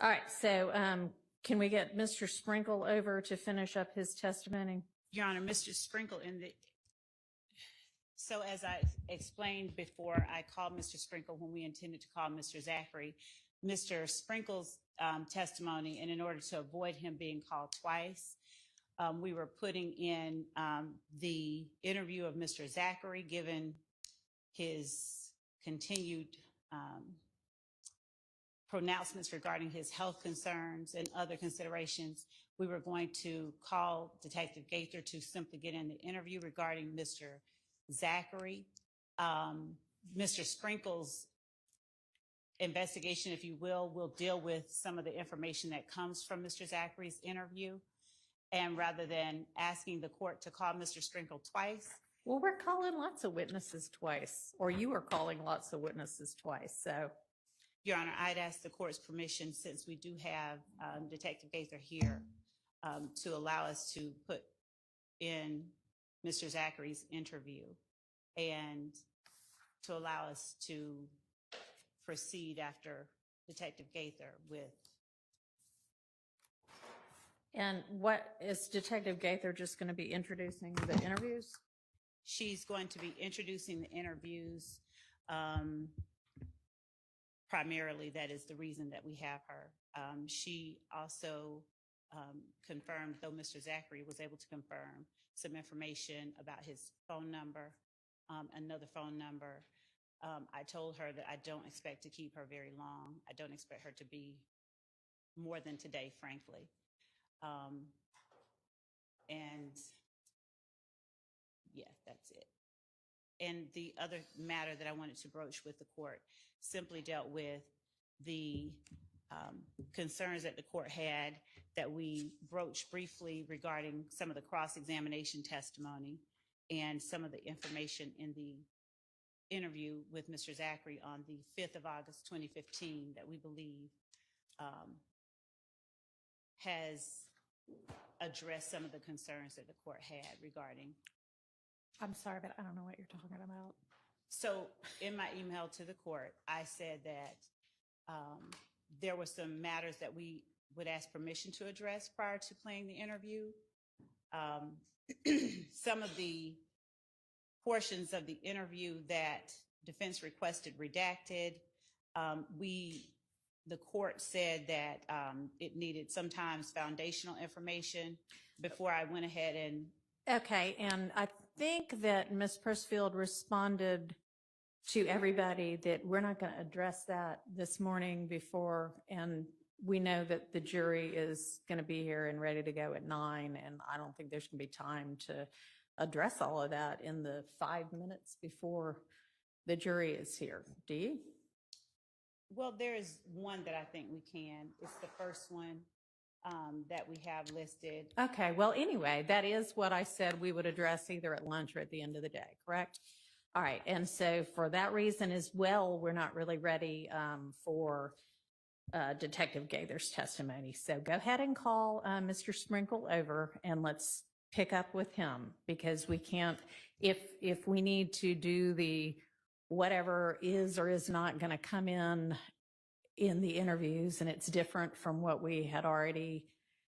All right, so can we get Mr. Sprinkle over to finish up his testimony? Your Honor, Mr. Sprinkle, so as I explained before, I called Mr. Sprinkle when we intended to call Mr. Zachary. Mr. Sprinkle's testimony, and in order to avoid him being called twice, we were putting in the interview of Mr. Zachary, given his continued pronouncements regarding his health concerns and other considerations. We were going to call Detective Gaither to simply get in the interview regarding Mr. Zachary. Mr. Sprinkle's investigation, if you will deal with some of the information that comes from Mr. Zachary's interview. And rather than asking the court to call Mr. Sprinkle twice. Well, we're calling lots of witnesses twice, or you are calling lots of witnesses twice, so. Your Honor, I'd ask the court's permission, since we do have Detective Gaither here, to allow us to put in Mr. Zachary's interview and to allow us to proceed after Detective Gaither with. And what is Detective Gaither just going to be introducing the interviews? She's going to be introducing the interviews. Primarily, that is the reason that we have her. She also confirmed, though Mr. Zachary was able to confirm some information about his phone number, another phone number. I told her that I don't expect to keep her very long. I don't expect her to be more than today, frankly. And yeah, that's it. And the other matter that I wanted to broach with the court simply dealt with the concerns that the court had that we broached briefly regarding some of the cross-examination testimony and some of the information in the interview with Mr. Zachary on the 5th of August, 2015, that we believe has addressed some of the concerns that the court had regarding. I'm sorry, but I don't know what you're talking about. So in my email to the court, I said that there were some matters that we would ask permission to address prior to playing the interview. Some of the portions of the interview that defense requested redacted, the court said that it needed sometimes foundational information before I went ahead and. Okay, and I think that Ms. Persfield responded to everybody that we're not going to address that this morning before, and we know that the jury is going to be here and ready to go at 9, and I don't think there's going to be time to address all of that in the 5 minutes before the jury is here. Do you? Well, there is one that I think we can. It's the first one that we have listed. Okay, well, anyway, that is what I said we would address either at lunch or at the end of the day, correct? All right, and so for that reason as well, we're not really ready for Detective Gaither's testimony. So go ahead and call Mr. Sprinkle over and let's pick up with him, because we can't, if we need to do the whatever is or is not going to come in the interviews, and it's different from what we had already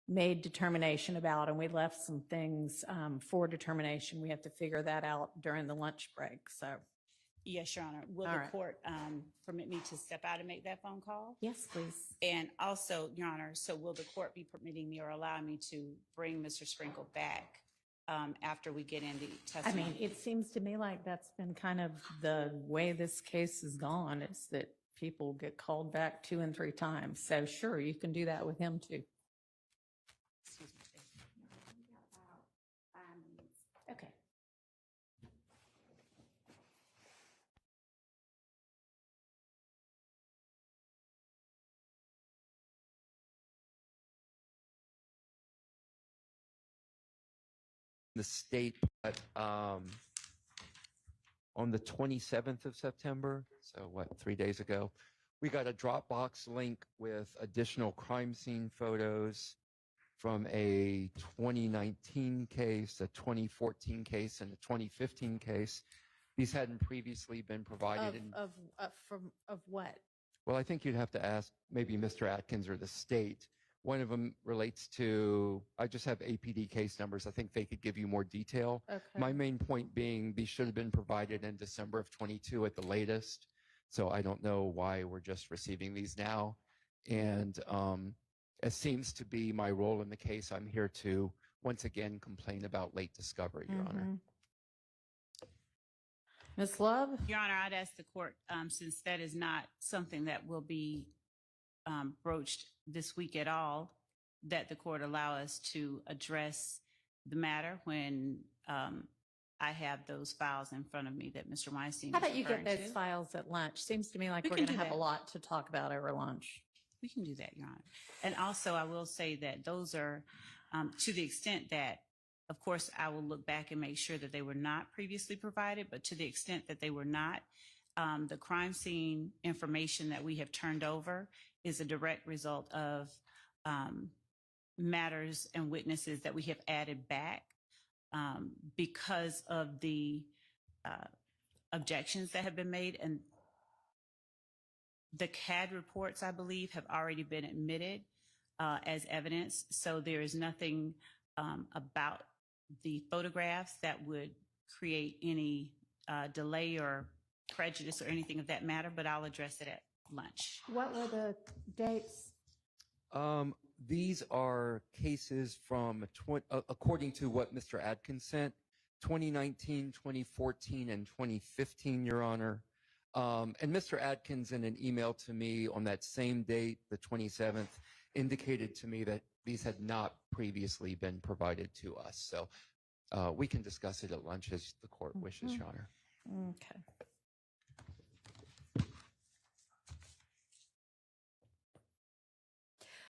made determination about, and we left some things for determination. We have to figure that out during the lunch break. So, yes, Your Honor. Will the court permit me to step out and make that phone call? Yes, please. And also, Your Honor, so will the court be permitting me or allowing me to bring Mr. Sprinkle back after we get in the testimony? I mean, it seems to me like that's been kind of the way this case has gone. It's that people get called back 2 and 3 times. So sure, you can do that with him too. Excuse me. Okay. The state on the 27th of September, so what, 3 days ago, we got a Dropbox link with additional crime scene photos from a 2019 case, a 2014 case, and a 2015 case. These hadn't previously been provided. Of what? Well, I think you'd have to ask maybe Mr. Atkins or the state. One of them relates to, I just have APD case numbers. I think they could give you more detail. Okay. My main point being these should have been provided in December of 22 at the latest. So I don't know why we're just receiving these now. And it seems to be my role in the case. I'm here to once again complain about late discovery, Your Honor. Ms. Love? Your Honor, I'd ask the court, since that is not something that will be broached this week at all, that the court allow us to address the matter when I have those files in front of me that Mr. Weinstein How is about you get referring those to. files at lunch? Seems to me like We we're can going to do have a that. lot to talk about over lunch. We can do that, Your Honor. And also, I will say that those are, to the extent that, of course, I will look back and make sure that they were not previously provided, but to the extent that they were not, the crime scene information that we have turned over is a direct result of matters and witnesses that we have added back because of the objections that have been made. And the CAD reports, I believe, have already been admitted as evidence. So there is nothing about the photographs that would create any delay or prejudice or anything of that matter, but I'll address it at lunch. What were the dates? These are cases from, according to what Mr. Atkins sent, 2019, 2014, and 2015, Your Honor. And Mr. Atkins, in an email to me on that same date, the 27th, indicated to me that these had not previously been provided to us. So we can discuss it at lunch as the court wishes, Your Honor. Okay.